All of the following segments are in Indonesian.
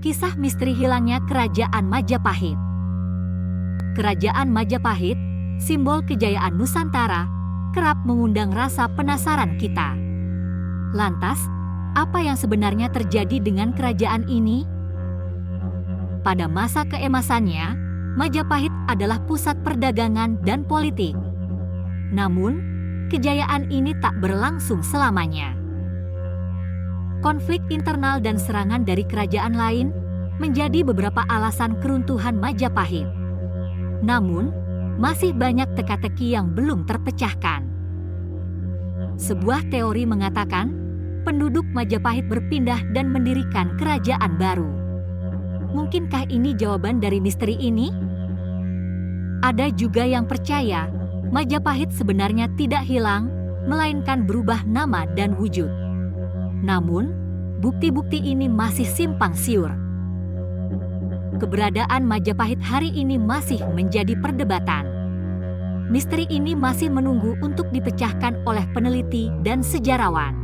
Kisah misteri hilangnya Kerajaan Majapahit. Kerajaan Majapahit, simbol kejayaan Nusantara, kerap mengundang rasa penasaran kita. Lantas, apa yang sebenarnya terjadi dengan kerajaan ini? Pada masa keemasannya, Majapahit adalah pusat perdagangan dan politik. Namun, kejayaan ini tak berlangsung selamanya. Konflik internal dan serangan dari kerajaan lain menjadi beberapa alasan keruntuhan Majapahit. Namun, masih banyak teka-teki yang belum terpecahkan. Sebuah teori mengatakan, penduduk Majapahit berpindah dan mendirikan kerajaan baru. Mungkinkah ini jawaban dari misteri ini? Ada juga yang percaya, Majapahit sebenarnya tidak hilang, melainkan berubah nama dan wujud. Namun, bukti-bukti ini masih simpang siur. Keberadaan Majapahit hari ini masih menjadi perdebatan. Misteri ini masih menunggu untuk dipecahkan oleh peneliti dan sejarawan.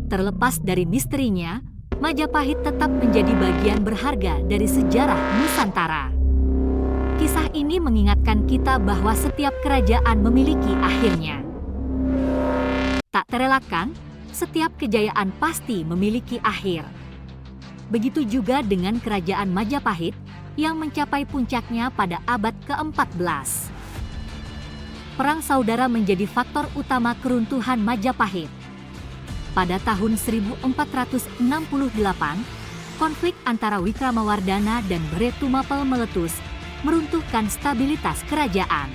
Terlepas dari misterinya, Majapahit tetap menjadi bagian berharga dari sejarah Nusantara. Kisah ini mengingatkan kita bahwa setiap kerajaan memiliki akhirnya. Tak terelakkan, setiap kejayaan pasti memiliki akhir. Begitu juga dengan kerajaan Majapahit yang mencapai puncaknya pada abad ke-14. Perang saudara menjadi faktor utama keruntuhan Majapahit. Pada tahun 1468, konflik antara Wikramawardhana dan Bhre-Tumapel meletus, meruntuhkan stabilitas kerajaan.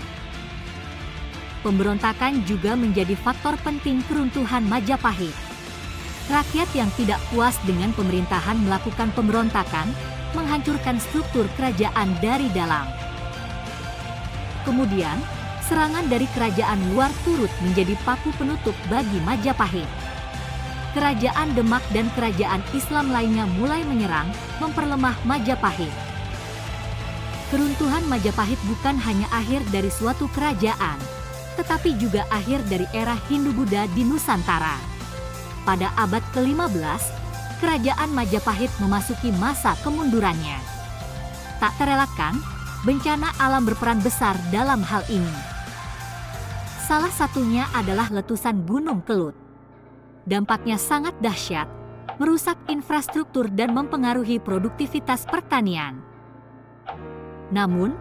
Pemberontakan juga menjadi faktor penting keruntuhan Majapahit. Rakyat yang tidak puas dengan pemerintahan melakukan pemberontakan, menghancurkan struktur kerajaan dari dalam. Kemudian, serangan dari kerajaan luar turut menjadi paku penutup bagi Majapahit. Kerajaan Demak dan kerajaan Islam lainnya mulai menyerang, memperlemah Majapahit. Keruntuhan Majapahit bukan hanya akhir dari suatu kerajaan, tetapi juga akhir dari era Hindu-Buddha di Nusantara. Pada abad ke-15, kerajaan Majapahit memasuki masa kemundurannya. Tak terelakkan, bencana alam berperan besar dalam hal ini. Salah satunya adalah letusan Gunung Kelut. Dampaknya sangat dahsyat, merusak infrastruktur dan mempengaruhi produktivitas pertanian. Namun,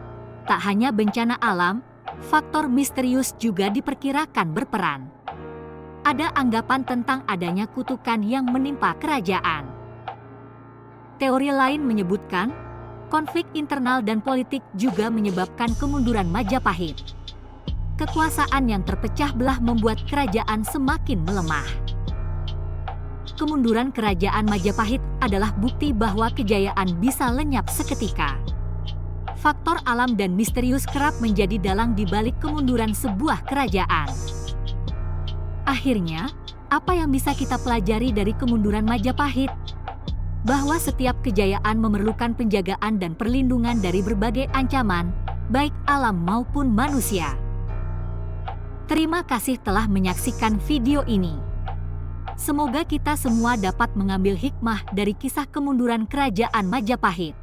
tak hanya bencana alam, faktor misterius juga diperkirakan berperan. Ada anggapan tentang adanya kutukan yang menimpa kerajaan. Teori lain menyebutkan, konflik internal dan politik juga menyebabkan kemunduran Majapahit. Kekuasaan yang terpecah belah membuat kerajaan semakin melemah. Kemunduran kerajaan Majapahit adalah bukti bahwa kejayaan bisa lenyap seketika. Faktor alam dan misterius kerap menjadi dalang di balik kemunduran sebuah kerajaan. Akhirnya, apa yang bisa kita pelajari dari kemunduran Majapahit? Bahwa setiap kejayaan memerlukan penjagaan dan perlindungan dari berbagai ancaman, baik alam maupun manusia. Terima kasih telah menyaksikan video ini. Semoga kita semua dapat mengambil hikmah dari kisah kemunduran kerajaan Majapahit.